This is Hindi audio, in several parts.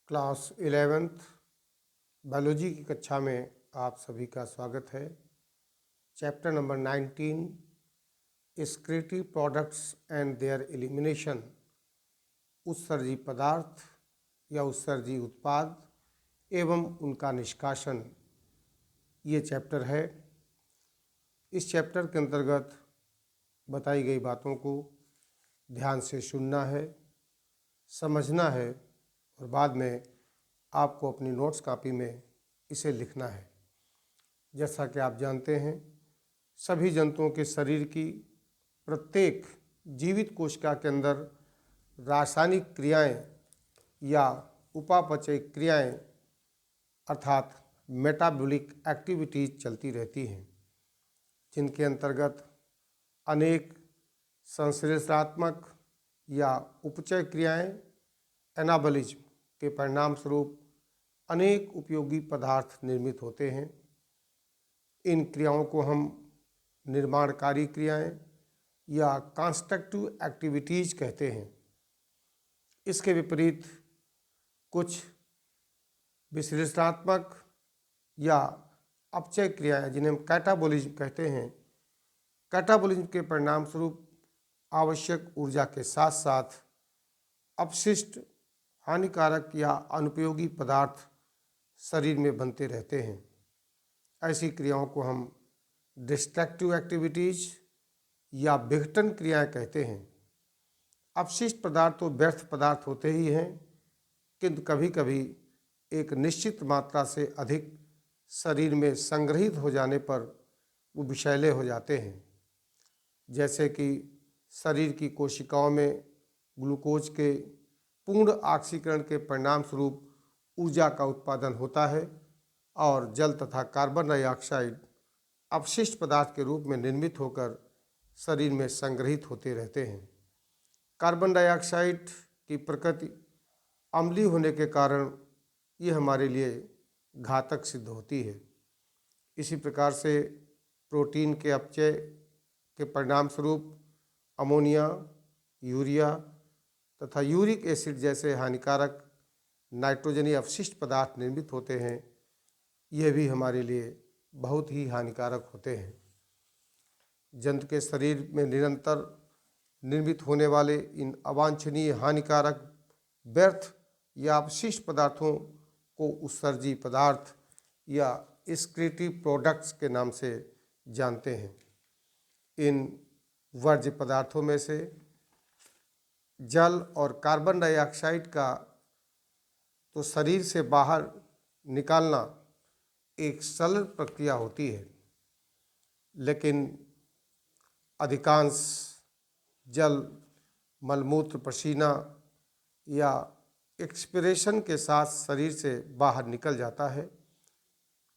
क्लास 11th बायोलॉजी की कक्षा में आप सभी का स्वागत है। Chapter number 19 excretory products and their elimination, उत्सर्जी पदार्थ या उत्सर्जी उत्पाद एवं उनका निष्कासन, ये चैप्टर है। इस चैप्टर के अंतर्गत बताई गई बातों को ध्यान से सुनना है, समझना है और बाद में आपको अपनी नोट्स कॉपी में इसे लिखना है। जैसा कि आप जानते हैं, सभी जंतुओं के शरीर की प्रत्येक जीवित कोशिका के अंदर रासायनिक क्रियाएं या उपापचय क्रियाएं अर्थात मेटाबॉलिक एक्टिविटीज चलती रहती हैं, जिनके अंतर्गत अनेक संश्लेषणात्मक या उपचय क्रियाएं एनाबॉलिज्म के परिणाम स्वरूप अनेक उपयोगी पदार्थ निर्मित होते हैं। इन क्रियाओं को हम निर्माणकारी क्रियाएं या कंस्ट्रक्टिव एक्टिविटीज कहते हैं। इसके विपरीत कुछ विश्लेषणात्मक या अपचय क्रियाएं, जिन्हें हम कैटाबॉलिज्म कहते हैं, कैटाबॉलिज्म के परिणाम स्वरूप आवश्यक ऊर्जा के साथ साथ अपशिष्ट, हानिकारक या अनुपयोगी पदार्थ शरीर में बनते रहते हैं। ऐसी क्रियाओं को हम डिस्ट्रक्टिव एक्टिविटीज या विघटन क्रियाएं कहते हैं। अपशिष्ट पदार्थ तो व्यर्थ पदार्थ होते ही हैं, किंतु कभी कभी एक निश्चित मात्रा से अधिक शरीर में संग्रहित हो जाने पर वो विषैले हो जाते हैं। जैसे कि शरीर की कोशिकाओं में ग्लूकोज के पूर्ण ऑक्सीकरण के परिणाम स्वरूप ऊर्जा का उत्पादन होता है और जल तथा कार्बन डाइऑक्साइड अपशिष्ट पदार्थ के रूप में निर्मित होकर शरीर में संग्रहित होते रहते हैं। कार्बन डाइऑक्साइड की प्रकृति अम्लीय होने के कारण ये हमारे लिए घातक सिद्ध होती है। इसी प्रकार से प्रोटीन के अपचय के परिणाम स्वरूप अमोनिया, यूरिया तथा यूरिक एसिड जैसे हानिकारक नाइट्रोजनी अपशिष्ट पदार्थ निर्मित होते हैं। ये भी हमारे लिए बहुत ही हानिकारक होते हैं। जंतु के शरीर में निरंतर निर्मित होने वाले इन अवांछनीय, हानिकारक, व्यर्थ या अपशिष्ट पदार्थों को उत्सर्जी पदार्थ या एक्सक्रीटिव प्रोडक्ट्स के नाम से जानते हैं। इन वर्ज्य पदार्थों में से जल और कार्बन डाइऑक्साइड का तो शरीर से बाहर निकालना एक सरल प्रक्रिया होती है, लेकिन अधिकांश जल मलमूत्र, पसीना या एक्सपिरेशन के साथ शरीर से बाहर निकल जाता है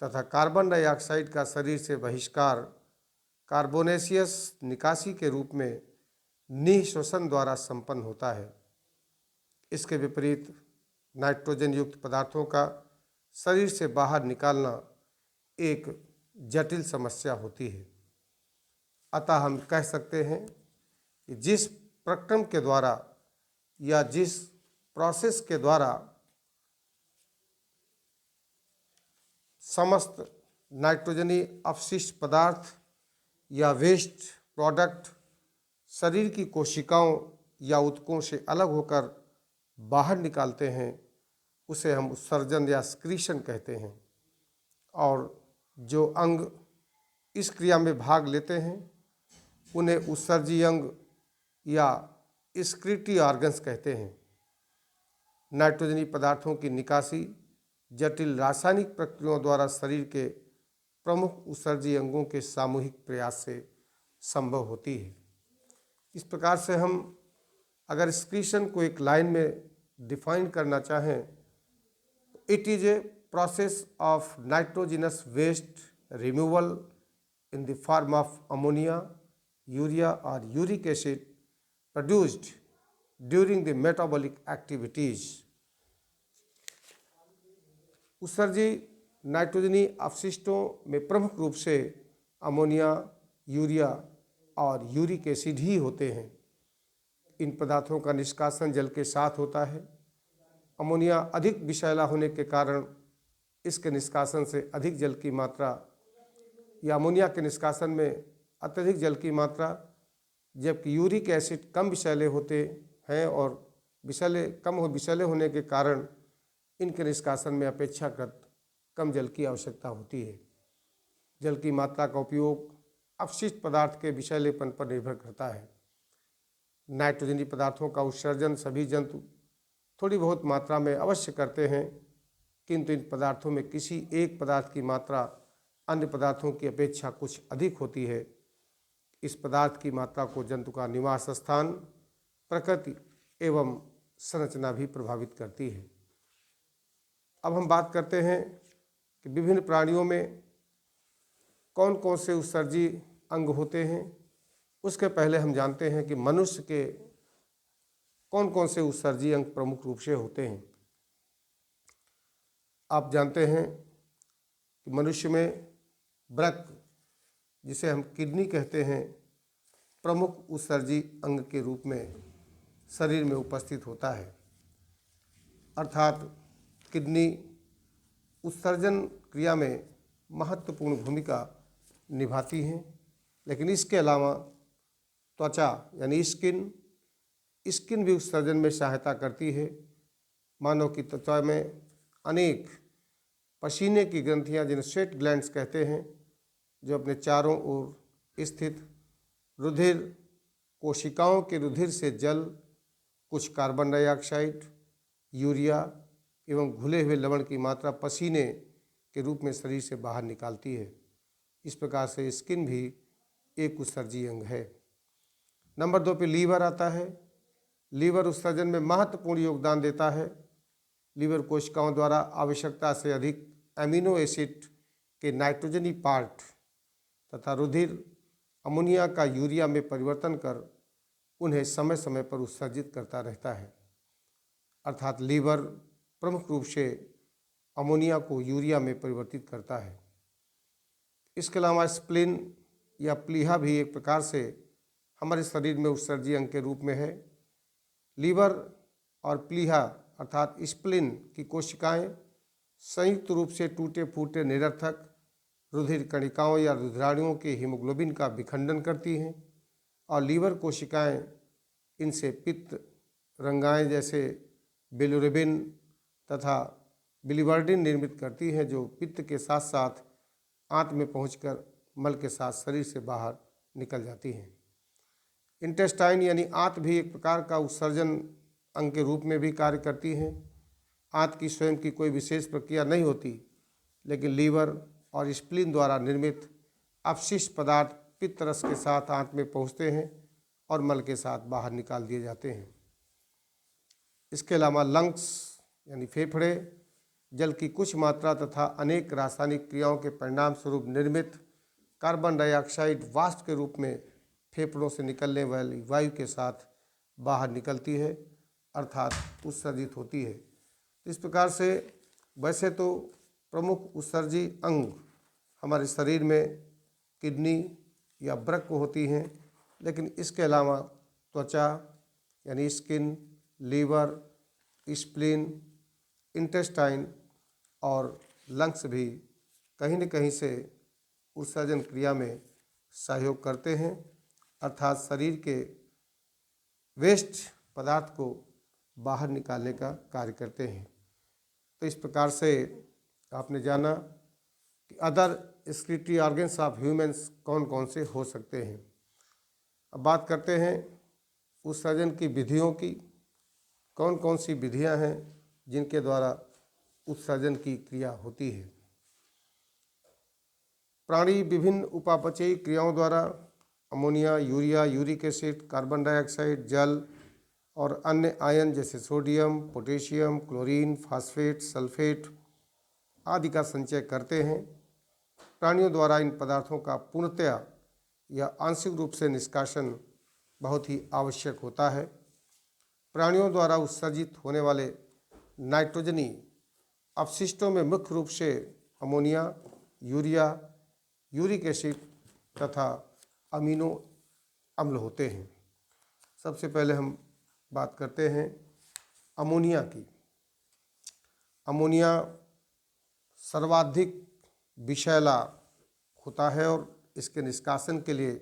तथा कार्बन डाइऑक्साइड का शरीर से बहिष्कार कार्बोनेशियस निकासी के रूप में निःश्वसन द्वारा संपन्न होता है। इसके विपरीत नाइट्रोजन युक्त पदार्थों का शरीर से बाहर निकालना एक जटिल समस्या होती है। अतः हम कह सकते हैं कि जिस प्रक्रम के द्वारा या जिस प्रोसेस के द्वारा समस्त नाइट्रोजनी अपशिष्ट पदार्थ या वेस्ट प्रोडक्ट शरीर की कोशिकाओं या ऊतकों से अलग होकर बाहर निकालते हैं, उसे हम उत्सर्जन या स्क्रीशन कहते हैं। और जो अंग इस क्रिया में भाग लेते हैं उन्हें उत्सर्जी अंग या एक्सक्रीटिव ऑर्गन्स कहते हैं। नाइट्रोजनी पदार्थों की निकासी जटिल रासायनिक प्रक्रियाओं द्वारा शरीर के प्रमुख उत्सर्जी अंगों के सामूहिक प्रयास से संभव होती है। इस प्रकार से हम अगर एक्सक्रीशन को एक लाइन में डिफाइन करना चाहें, it is a process of nitrogenous waste removal in the form of ammonia, urea और uric acid produced during the metabolic activities. उत्सर्जी नाइट्रोजनी अपशिष्टों में प्रमुख रूप से अमोनिया, यूरिया और यूरिक एसिड ही होते हैं। इन पदार्थों का निष्कासन जल के साथ होता है अमोनिया अधिक विषैला होने के कारण इसके निष्कासन से अधिक जल की मात्रा, या अमोनिया के निष्कासन में अत्यधिक जल की मात्रा, जबकि यूरिक एसिड कम विषैले होते हैं और विषैले होने के कारण इनके निष्कासन में अपेक्षाकृत कम जल की आवश्यकता होती है। जल की मात्रा का उपयोग अपशिष्ट पदार्थ के विषैलेपन पर निर्भर करता है। नाइट्रोजनी पदार्थों का उत्सर्जन सभी जंतु थोड़ी बहुत मात्रा में अवश्य करते हैं, किंतु इन पदार्थों में किसी एक पदार्थ की मात्रा अन्य पदार्थों की अपेक्षा कुछ अधिक होती है। इस पदार्थ की मात्रा को जंतु का निवास स्थान, प्रकृति एवं संरचना भी प्रभावित करती है। अब हम बात करते हैं कि विभिन्न प्राणियों में कौन कौन से उत्सर्जी अंग होते हैं। उसके पहले हम जानते हैं कि मनुष्य के कौन कौन से उत्सर्जी अंग प्रमुख रूप से होते हैं। आप जानते हैं कि मनुष्य में वृक्क, जिसे हम किडनी कहते हैं, प्रमुख उत्सर्जी अंग के रूप में शरीर में उपस्थित होता है। अर्थात किडनी उत्सर्जन क्रिया में महत्वपूर्ण भूमिका निभाती हैं। लेकिन इसके अलावा त्वचा यानी स्किन भी उत्सर्जन में सहायता करती है। मानव की त्वचा में अनेक पसीने की ग्रंथियां, जिन्हें स्वेट ग्लैंड्स कहते हैं, जो अपने चारों ओर स्थित रुधिर कोशिकाओं के रुधिर से जल, कुछ कार्बन डाइऑक्साइड, यूरिया एवं घुले हुए लवण की मात्रा पसीने के रूप में शरीर से बाहर निकालती है। इस प्रकार से स्किन भी एक उत्सर्जी अंग है। नंबर 2 पे लीवर आता है। लीवर उत्सर्जन में महत्वपूर्ण योगदान देता है। लीवर कोशिकाओं द्वारा आवश्यकता से अधिक एमिनो एसिड के नाइट्रोजनी पार्ट तथा रुधिर अमोनिया का यूरिया में परिवर्तन कर उन्हें समय समय पर उत्सर्जित करता रहता है। अर्थात लीवर प्रमुख रूप से अमोनिया को यूरिया में परिवर्तित करता है। इसके अलावा स्प्लीन या प्लीहा भी एक प्रकार से हमारे शरीर में उत्सर्जी अंग के रूप में है। लीवर और प्लीहा अर्थात स्प्लीन की कोशिकाएं संयुक्त रूप से टूटे फूटे निरर्थक रुधिर कणिकाओं या रुधिराणुओं के हीमोग्लोबिन का विखंडन करती हैं, और लीवर कोशिकाएं इनसे पित्त रंगाएं जैसे बिलिरुबिन तथा बिलिवर्डिन निर्मित करती हैं, जो पित्त के साथ साथ आंत में पहुंचकर मल के साथ शरीर से बाहर निकल जाती हैं। इंटेस्टाइन यानी आंत भी एक प्रकार का उत्सर्जन अंग के रूप में भी कार्य करती हैं। आंत की स्वयं की कोई विशेष प्रक्रिया नहीं होती, लेकिन लीवर और स्प्लीन द्वारा निर्मित अपशिष्ट पदार्थ पित्त रस के साथ आंत में पहुंचते हैं और मल के साथ बाहर निकाल दिए जाते हैं। इसके अलावा लंग्स यानी फेफड़े जल की कुछ मात्रा तथा अनेक रासायनिक क्रियाओं के परिणाम स्वरूप निर्मित कार्बन डाइऑक्साइड वाष्प के रूप में फेफड़ों से निकलने वाली वायु के साथ बाहर निकलती है, अर्थात उत्सर्जित होती है। इस प्रकार से वैसे तो प्रमुख उत्सर्जी अंग हमारे शरीर में किडनी या वृक्क होती हैं, लेकिन इसके अलावा त्वचा यानी स्किन, लीवर, स्प्लीन, इंटेस्टाइन और लंग्स भी कहीं न कहीं से उत्सर्जन क्रिया में सहयोग करते हैं, अर्थात शरीर के वेस्ट पदार्थ को बाहर निकालने का कार्य करते हैं। तो इस प्रकार से आपने जाना कि other excretory organs of humans कौन कौन से हो सकते हैं। अब बात करते हैं उत्सर्जन की विधियों की। कौन कौन सी विधियां हैं जिनके द्वारा उत्सर्जन की क्रिया होती है। प्राणी विभिन्न उपापचयी क्रियाओं द्वारा ammonia, urea, uric acid, carbon dioxide, जल और अन्य आयन जैसे sodium, potassium, chlorine, phosphate, sulphate आदि का संचय करते हैं। प्राणियों द्वारा इन पदार्थों का पूर्णतया या आंशिक रूप से निष्कासन बहुत ही आवश्यक होता है। प्राणियों द्वारा उत्सर्जित होने वाले नाइट्रोजनी अपशिष्टों में मुख्य रूप से अमोनिया, यूरिया, यूरिक एसिड तथा अमीनो अम्ल होते हैं। सबसे पहले हम बात करते हैं अमोनिया की। अमोनिया सर्वाधिक विषैला होता है और इसके निष्कासन के लिए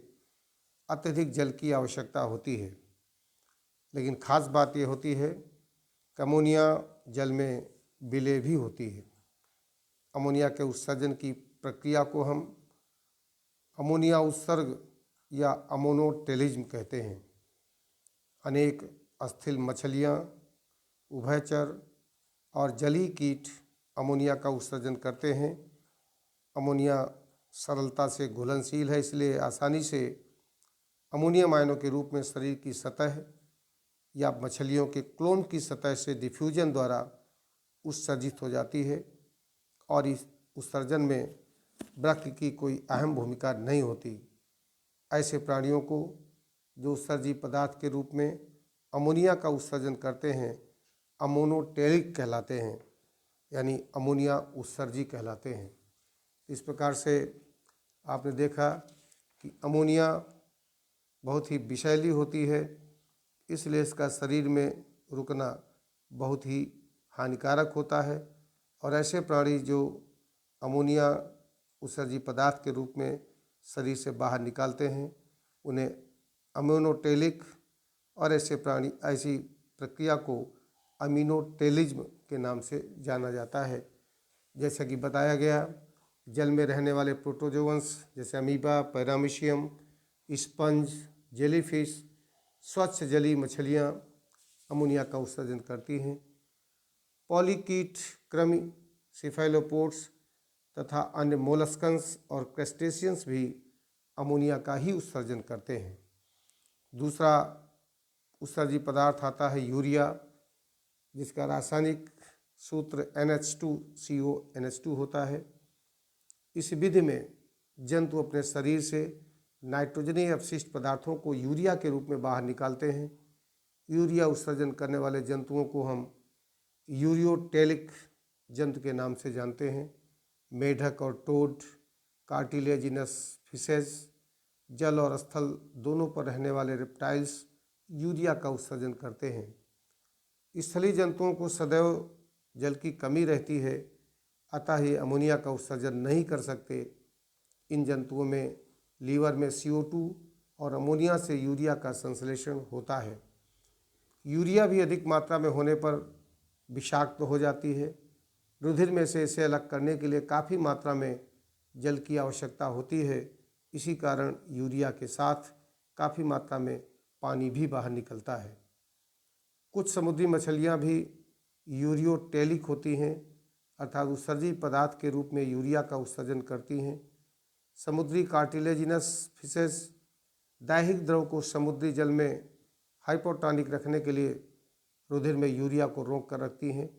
अत्यधिक जल की आवश्यकता होती है। लेकिन खास बात यह होती है कि अमोनिया जल में विलेय भी होती है। अमोनिया के उत्सर्जन की प्रक्रिया को हम अमोनिया उत्सर्ग या अमोनोटेलिज्म कहते हैं। अनेक अस्थिल मछलियाँ, उभयचर और जलीय कीट अमोनिया का उत्सर्जन करते हैं। अमोनिया सरलता से घुलनशील है, इसलिए आसानी से अमोनियम आयनों के रूप में शरीर की सतह या मछलियों के क्लोन की सतह से डिफ्यूजन द्वारा उत्सर्जित हो जाती है और इस उत्सर्जन में वृक्क की कोई अहम भूमिका नहीं होती। ऐसे प्राणियों को जो उत्सर्जी पदार्थ के रूप में अमोनिया का उत्सर्जन करते हैं अमोनोटेलिक कहलाते हैं, यानी अमोनिया उत्सर्जी कहलाते हैं। इस प्रकार से आपने देखा कि अमोनिया बहुत ही विषैली होती है, इसलिए इसका शरीर में रुकना बहुत ही हानिकारक होता है और ऐसे प्राणी जो अमोनिया उत्सर्जी पदार्थ के रूप में शरीर से बाहर निकालते हैं उन्हें अमोनोटेलिक, और ऐसे प्राणी ऐसी प्रक्रिया को अमीनोटेलिज्म के नाम से जाना जाता है। जैसा कि बताया गया, जल में रहने वाले प्रोटोजोअन्स जैसे अमीबा, पैरामीशियम, स्पंज, जेलीफिश, स्वच्छ जलीय मछलियाँ अमोनिया का उत्सर्जन करती हैं। पॉलीकीट, कृमि, सिफेलोपोड्स तथा अन्य मोलस्कन्स और क्रस्टेशियंस भी अमोनिया का ही उत्सर्जन करते हैं। दूसरा उत्सर्जी पदार्थ आता है यूरिया, जिसका रासायनिक सूत्र NH2CONH2 होता है। इस विधि में जंतु अपने शरीर से नाइट्रोजनीय अपशिष्ट पदार्थों को यूरिया के रूप में बाहर निकालते हैं। यूरिया उत्सर्जन करने वाले जंतुओं को हम यूरियोटेलिक जंतु के नाम से जानते हैं। मेढक और टोड, कार्टिलेजिनस फिशेज, जल और स्थल दोनों पर रहने वाले रेप्टाइल्स यूरिया का उत्सर्जन करते हैं। स्थलीय जंतुओं को सदैव जल की कमी रहती है, अतः ये अमोनिया का उत्सर्जन नहीं कर सकते। इन जंतुओं में लीवर में CO2 और अमोनिया से यूरिया का संश्लेषण होता है। यूरिया भी अधिक मात्रा में होने पर विषाक्त हो जाती है। रुधिर में से इसे अलग करने के लिए काफ़ी मात्रा में जल की आवश्यकता होती है। इसी कारण यूरिया के साथ काफ़ी मात्रा में पानी भी बाहर निकलता है। कुछ समुद्री मछलियाँ भी यूरियोटेलिक होती हैं, अर्थात उत्सर्जी पदार्थ के रूप में यूरिया का उत्सर्जन करती हैं। समुद्री कार्टिलेजिनस फिशेस दैहिक द्रव को समुद्री जल में हाइपोटोनिक रखने के लिए रुधिर में यूरिया को रोक कर रखती हैं।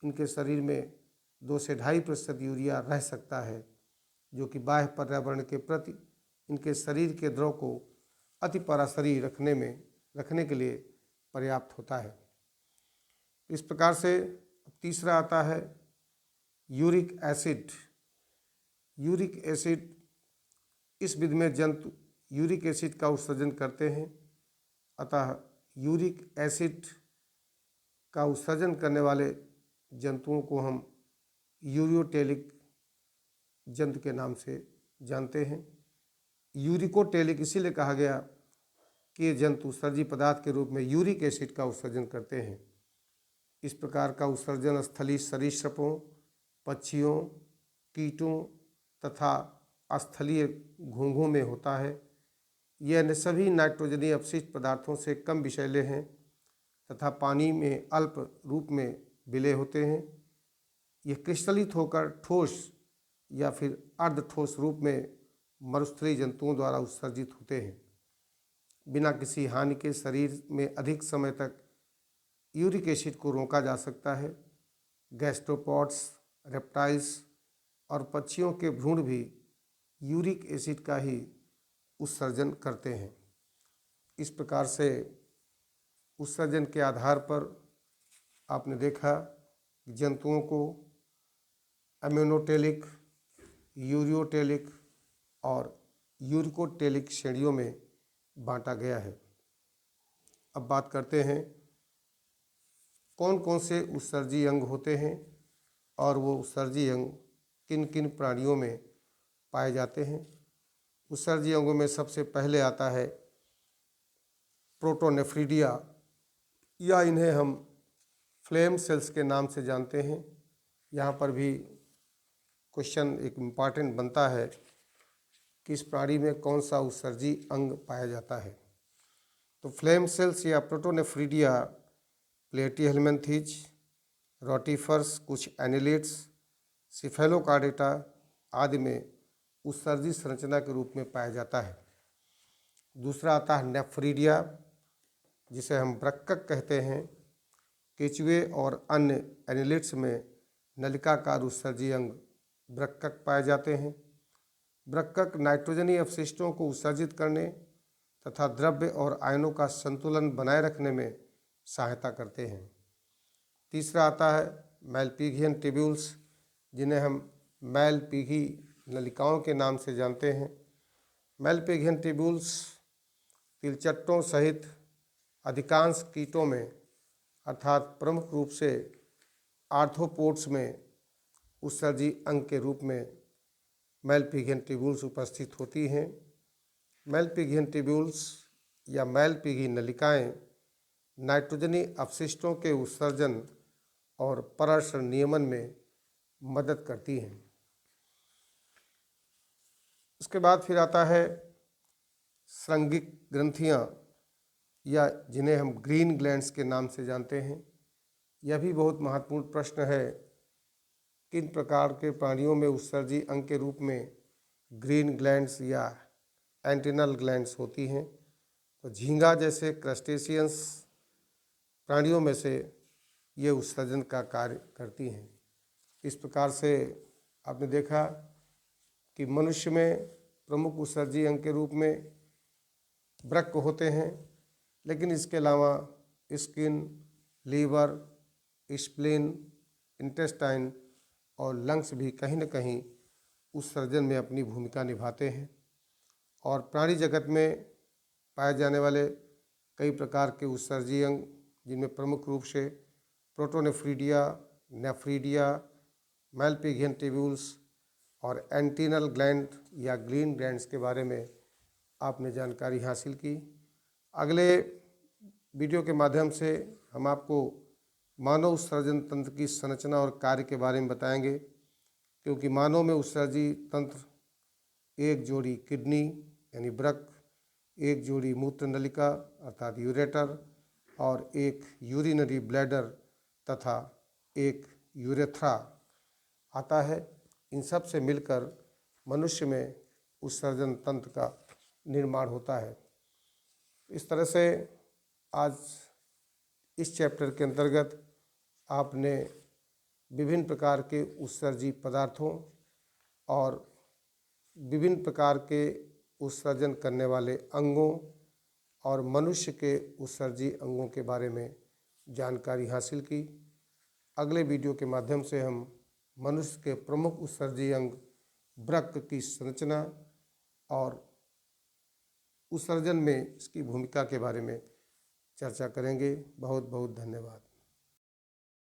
इनके शरीर में 2 से 2.5% यूरिया रह सकता है, जो कि बाह्य पर्यावरण के प्रति इनके शरीर के द्रव को अति पराशरी रखने के लिए पर्याप्त होता है। इस प्रकार से तीसरा आता है यूरिक एसिड। यूरिक एसिड, इस विधि में जंतु यूरिक एसिड का उत्सर्जन करते हैं, अतः यूरिक एसिड का उत्सर्जन करने वाले जंतुओं को हम यूरियोटेलिक जंतु के नाम से जानते हैं। यूरिकोटेलिक इसीलिए कहा गया कि ये जंतु उत्सर्जी पदार्थ के रूप में यूरिक एसिड का उत्सर्जन करते हैं। इस प्रकार का उत्सर्जन स्थलीय सरीसृपों, पक्षियों, कीटों तथा स्थलीय घोंघों में होता है। यह सभी नाइट्रोजनीय अपशिष्ट पदार्थों से कम विषैले हैं तथा पानी में अल्प रूप में विलेय होते हैं। यह क्रिस्टलित होकर ठोस या फिर अर्धठोस रूप में मरुस्थलीय जंतुओं द्वारा उत्सर्जित होते हैं। बिना किसी हानि के शरीर में अधिक समय तक यूरिक एसिड को रोका जा सकता है। गैस्ट्रोपॉड्स, रेप्टाइल्स और पक्षियों के भ्रूण भी यूरिक एसिड का ही उत्सर्जन करते हैं। इस प्रकार से उत्सर्जन के आधार पर आपने देखा कि जंतुओं को अम्योनोटेलिक, यूरियोटेलिक और यूरिकोटेलिक श्रेणियों में बांटा गया है। अब बात करते हैं कौन कौन से उत्सर्जी अंग होते हैं और वो उत्सर्जी अंग किन किन प्राणियों में पाए जाते हैं। उत्सर्जी अंगों में सबसे पहले आता है प्रोटोनेफ्रीडिया, या इन्हें हम फ्लेम सेल्स के नाम से जानते हैं। यहाँ पर भी क्वेश्चन एक इम्पॉर्टेंट बनता है कि इस प्राणी में कौन सा उत्सर्जी अंग पाया जाता है। तो फ्लेम सेल्स या प्रोटोनेफ्रीडिया प्लेटीहेल्मिन्थीज, रोटिफर्स, कुछ एनिलिड्स, सिफेलोकार्डेटा आदि में उत्सर्जी संरचना के रूप में पाया जाता है। दूसरा आता है नेफ्रीडिया, जिसे हम ब्रक्कक कहते हैं। केचुए और अन्य एनिलिड्स में नलिकाकार उत्सर्जी अंग ब्रक्कक पाए जाते हैं। ब्रक्कक नाइट्रोजनी अपशिष्टों को उत्सर्जित करने तथा द्रव्य और आयनों का संतुलन बनाए रखने में सहायता करते हैं। तीसरा आता है मैलपिघियन ट्यूब्यूल्स, जिन्हें हम मैलपिघी नलिकाओं के नाम से जानते हैं। मैलपिघियन ट्यूब्यूल्स तिलचट्टों सहित अधिकांश कीटों में अर्थात प्रमुख रूप से आर्थ्रोपोड्स में उत्सर्जी अंग के रूप में मैलपिघियन ट्यूब्यूल्स उपस्थित होती हैं। मैलपिघियन ट्यूब्यूल्स या मैलपिघी नलिकाएं नाइट्रोजनी अपशिष्टों के उत्सर्जन और पराशर नियमन में मदद करती हैं। उसके बाद फिर आता है श्रृंगिक ग्रंथियां, या जिन्हें हम ग्रीन ग्लैंड्स के नाम से जानते हैं। यह भी बहुत महत्वपूर्ण प्रश्न है, किन प्रकार के प्राणियों में उत्सर्जी अंग के रूप में ग्रीन ग्लैंड्स या एंटीनल ग्लैंड्स होती हैं। तो झींगा जैसे क्रस्टेशियंस प्राणियों में से ये उत्सर्जन का कार्य करती हैं। इस प्रकार से आपने देखा कि मनुष्य में प्रमुख उत्सर्जी अंग के रूप में वृक्क होते हैं, लेकिन इसके अलावा स्किन, लीवर, स्प्लीन, इंटेस्टाइन और लंग्स भी कहीं न कहीं उत्सर्जन में अपनी भूमिका निभाते हैं। और प्राणी जगत में पाए जाने वाले कई प्रकार के उत्सर्जी अंग, जिनमें प्रमुख रूप से प्रोटोनेफ्रीडिया, नेफ्रीडिया, मैलपिघियन ट्यूब्यूल्स और एंटीनल ग्लैंड या ग्रीन ग्लैंड्स के बारे में आपने जानकारी हासिल की। अगले वीडियो के माध्यम से हम आपको मानव उत्सर्जन तंत्र की संरचना और कार्य के बारे में बताएंगे, क्योंकि मानव में उत्सर्जी तंत्र एक जोड़ी किडनी यानी वृक्क, एक जोड़ी मूत्र नलिका अर्थात यूरेटर और एक यूरिनरी ब्लैडर तथा एक यूरेथ्रा आता है। इन सब से मिलकर मनुष्य में उत्सर्जन तंत्र का निर्माण होता है। इस तरह से आज इस चैप्टर के अंतर्गत आपने विभिन्न प्रकार के उत्सर्जी पदार्थों और विभिन्न प्रकार के उत्सर्जन करने वाले अंगों और मनुष्य के उत्सर्जी अंगों के बारे में जानकारी हासिल की। अगले वीडियो के माध्यम से हम मनुष्य के प्रमुख उत्सर्जी अंग वृक्क की संरचना और उत्सर्जन में इसकी भूमिका के बारे में चर्चा करेंगे। बहुत बहुत धन्यवाद।